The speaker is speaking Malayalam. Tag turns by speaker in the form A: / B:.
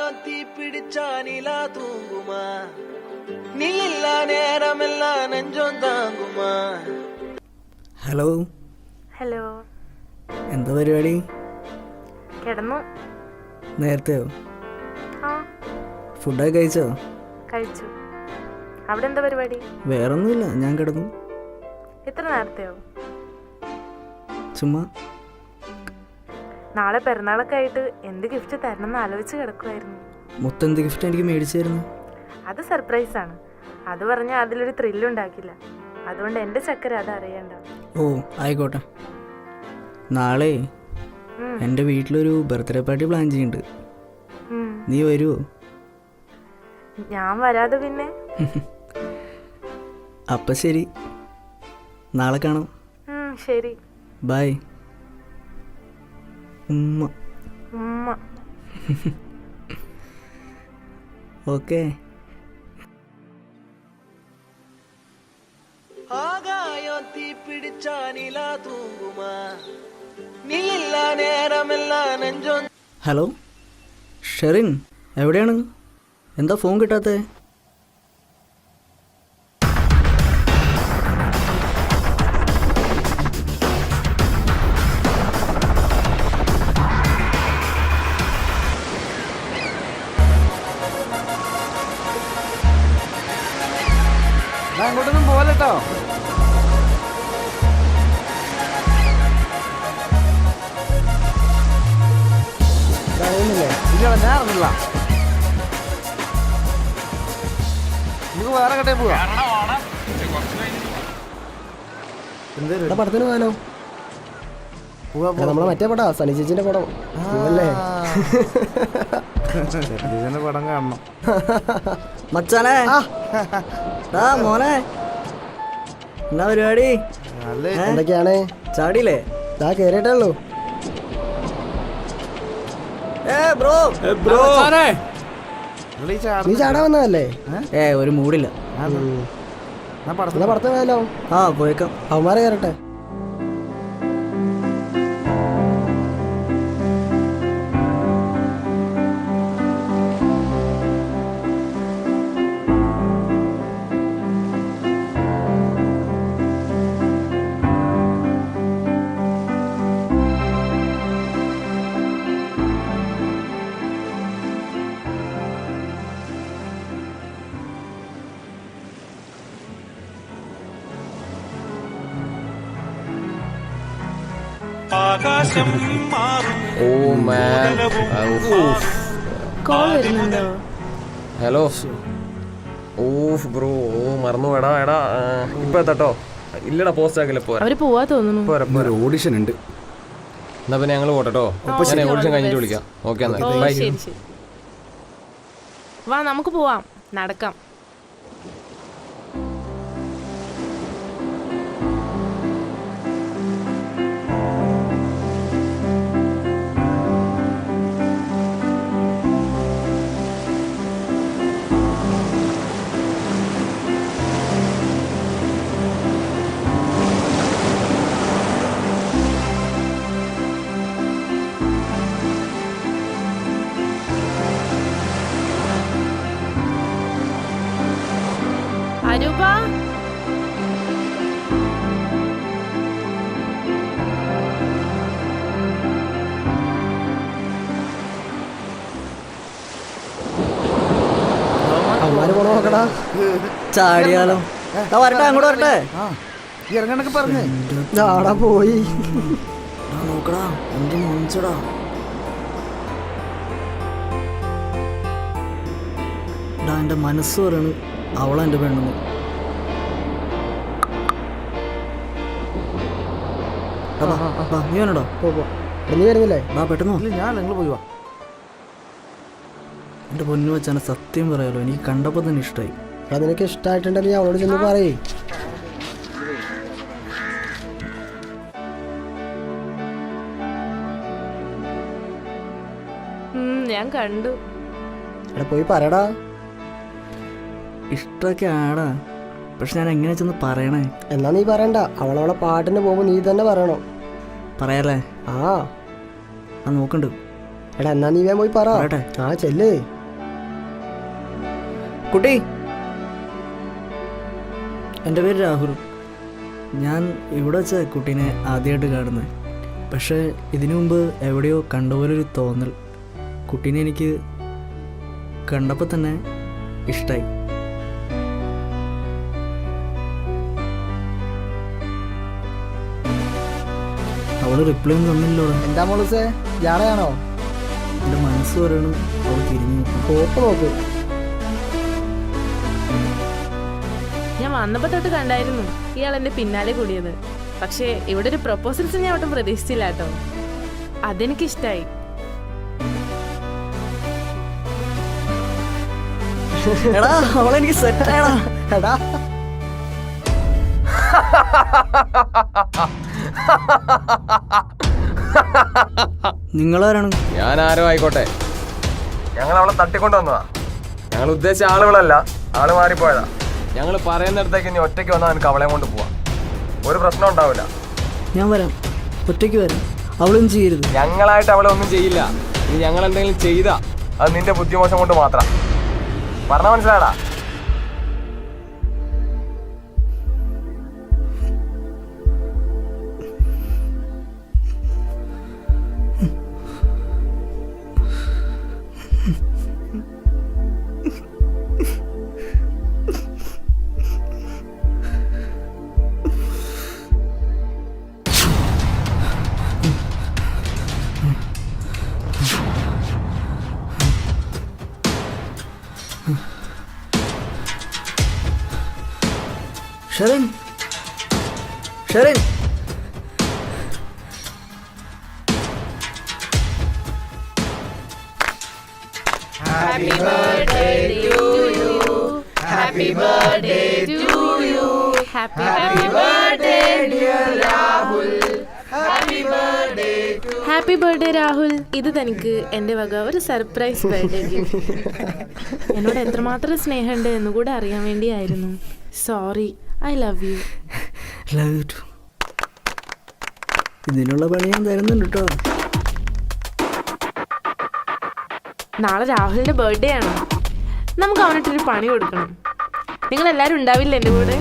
A: ആകായം തീ പിടിച്ചാനില തൂങ്ങുമാ നീയില്ല നേരമെല്ലാം നെഞ്ചോം താങ്ങുമാ.
B: ഹലോ
C: ഹലോ,
B: എന്താ പരിപാടി?
C: കിടന്നു.
B: നേരത്തെയോ?
C: ആ,
B: ഫുഡൊക്കെ കഴിച്ചോ?
C: കഴിച്ചു. അവിടെ എന്താ പരിപാടി?
B: വേറൊന്നുമില്ല, ഞാൻ കിടന്നു.
C: ഇത്ര നേരത്തെയോ?
B: ചുമ്മാ.
C: നാളെ പെരുന്നാളൊക്കെ ആയിട്ട് എന്ത് ഗിഫ്റ്റ് തരണം എന്ന് ആലോചിച്ച് കിടക്കുമായിരുന്നു.
B: മൊത്തം എന്ത് ഗിഫ്റ്റ് എനിക്ക് മേടിച്ചായിരുന്നു?
C: അത് സർപ്രൈസാണ്. അത് പറഞ്ഞാൽ അതിലൊരു ത്രില്ലുണ്ടാക്കില്ല. അതുകൊണ്ട് എൻ്റെ ചക്കര അത് അറിയണ്ട.
B: ഓ ആയിക്കോട്ടെ. നാളെ എൻ്റെ വീട്ടിലൊരു ബർത്ത്ഡേ പാർട്ടി പ്ലാൻ ചെയ്യുന്നുണ്ട്. നീ വരുമോ?
C: ഞാൻ വരാതെ പിന്നെ?
B: അപ്പം ശരി, നാളെ കാണാം.
C: ശരി,
B: ബൈ. ഉമ്മ.
C: ഉമ്മ.
B: ഓക്കെ.
A: ആകായം തീ പിടിച്ചാനില തൂങ്ങുമാ നീയില്ല നേരമെല്ലാം നെഞ്ചോം.
B: ഹലോ ഷെറിൻ, എവിടെയാണ്? എന്താ ഫോൺ കിട്ടാത്തേ?
D: അങ്ങോട്ടൊന്നും പോകല്ലോ. ഇല്ല, ഞാനറിഞ്ഞില്ല. നമുക്ക് വേറെ കടയിൽ പോവാ.
E: പടത്തിന് പോകാനോ? നമ്മളെ മറ്റേ പടാ, സനി ചേച്ചിന്റെ പടം അല്ലേ?
D: പടം കാണണം
B: മച്ചാനെ. മോനെ, എന്നാ പരിപാടി?
E: എന്തൊക്കെയാണ്?
B: ചാടിയില്ലേ?
E: ദാ കേറിയിട്ടേ നീ ചാടാൻ വന്നതല്ലേ?
B: ഒരു മൂടില്ല.
E: പടത്തിന് പോയാലോ?
B: ആ പോയേക്കാം.
E: അവന്മാരെ കയറട്ടെ.
F: ഹലോ. ഓഫ് ബ്രോ, മറന്നു. എടാ ഇപ്പൊ എത്തട്ടോ? ഇല്ലടാ, പോസ്റ്റ് ആക്കില്ല.
E: ഓഡിഷൻ ഉണ്ട്.
F: എന്നാ പിന്നെ ഞങ്ങൾ പോട്ടോ. ഞാൻ ഓഡിഷൻ കഴിഞ്ഞിട്ട് വിളിക്കാം. ഓക്കെ എന്നാ ബൈ.
C: വാ, നമുക്ക് പോവാം, നടക്കാം. അരൂപ,
E: അവന്മാര് പോണോ നോക്കടാ.
B: ചാടിയാലോ? വരട്ടെ, അങ്ങോട്ട് വരട്ടെ.
D: ഇറങ്ങണൊക്കെ പറഞ്ഞേ
E: ചാടാ പോയി.
B: നോക്കടാ, എന്ത് മനസ്സടാ. എൻ്റെ മനസ്സ് പറയണ് അവളെൻ്റെ പെണ്ണെന്ന്. നീ വേണോടോ?
E: നീ വരുന്നില്ലേ?
B: പെട്ടെന്ന്.
D: ഞാൻ നിങ്ങൾ പോയി വാ.
B: എൻ്റെ പൊന്നു വെച്ചാൽ സത്യം പറയാലോ, എനിക്ക് കണ്ടപ്പോൾ തന്നെ ഇഷ്ടമായി.
E: നിനക്ക് ഇഷ്ടമായിട്ടുണ്ടെങ്കിൽ നീ അവളോട് ചെന്ന് പറയേ.
C: ഞാൻ കണ്ടു.
E: എടാ പോയി പറയടാ.
B: ഇഷ്ടമൊക്കെ ആടാ, പക്ഷെ ഞാൻ എങ്ങനെ ചെന്ന് പറയണേ?
E: എന്നാ നീ പറയണ്ട, അവളവളെ പാട്ടിന് പോകുമ്പോ നീ തന്നെ പറയണം.
B: പറയാലേ?
E: ആ
B: നോക്കണ്ട്.
E: എടാ എന്നാ നീ വേഗം പോയി പറ.
B: പറയട്ടെ?
E: ആ ചെല്ലേ.
B: കുട്ടി, എൻ്റെ പേര് രാഹുൽ. ഞാൻ ഇവിടെ വെച്ച കുട്ടീനെ ആദ്യമായിട്ട് കാണുന്നത്. പക്ഷേ ഇതിനു മുമ്പ് എവിടെയോ കണ്ടപോലൊരു തോന്നൽ. കുട്ടീനെ എനിക്ക് കണ്ടപ്പോൾ തന്നെ ഇഷ്ടമായി. അവൾ റിപ്ലൈ ഒന്നും തന്നില്ലോടാ.
D: എന്താ മോളൂസേ, ഇയാളെയാണോ?
B: എൻ്റെ മനസ്സ് പറയണം അവൾ തിരിഞ്ഞു നോക്കും.
E: കോപ്പ് നോക്ക്.
C: ഞാൻ വന്നപ്പോൾ തൊട്ട് കണ്ടായിരുന്നു ഇയാൾ എൻ്റെ പിന്നാലെ കൂടിയത്. പക്ഷേ ഇവിടെ ഒരു പ്രൊപ്പോസൽസ് ഞാൻ ഒട്ടും പ്രതീക്ഷിച്ചില്ല കേട്ടോ. അതെനിക്കിഷ്ടായി.
B: എടാ അവളെനിക്ക് സെറ്റായടാ.
D: എടാ
B: നിങ്ങളാരാണ്?
F: ഞാൻ ആരോ ആയിക്കോട്ടെ, ഞങ്ങൾ അവളെ തട്ടിക്കൊണ്ട് വന്നതാ. ഞങ്ങൾ ഉദ്ദേശിച്ച ആളുകളല്ല, ആള് മാറിപ്പോയതാ. ഞങ്ങൾ പറയുന്നിടത്തേക്ക് ഇനി ഒറ്റയ്ക്ക് വന്നാൽ എനിക്ക് അവളെയും കൊണ്ട് പോവാം. ഒരു പ്രശ്നം ഉണ്ടാവില്ല.
B: ഞാൻ വരാം, ഒറ്റയ്ക്ക് വരാം. അവളൊന്നും ചെയ്യരുത്.
F: ഞങ്ങളായിട്ട് അവളെ ഒന്നും ചെയ്യില്ല. ഇനി ഞങ്ങൾ എന്തെങ്കിലും ചെയ്താ അത് നിന്റെ ബുദ്ധിമോശം കൊണ്ട് മാത്രം. പറഞ്ഞ മനസ്സിലാടാ?
B: Sherin, Sherin,
C: happy birthday Rahul. ഇത് തനിക്ക് എൻ്റെ വക ഒരു സർപ്രൈസ് ബർത്ത്ഡേ ഗിഫ്റ്റ്. എന്നോട് എത്രമാത്രം സ്നേഹമുണ്ട് എന്നുകൂടെ അറിയാൻ വേണ്ടിയായിരുന്നു. Sorry, I love you.
B: Love you too. ഇതിനുള്ള പണി ഞാൻ തരുന്നുണ്ട് കേട്ടോ.
C: നാളെ രാഹുലിൻ്റെ ബർത്ത്ഡേ ആണ്. നമുക്ക് അവനിട്ടൊരു പണി കൊടുക്കണം. നിങ്ങളെല്ലാവരും ഉണ്ടാവില്ല എൻ്റെ കൂടെ?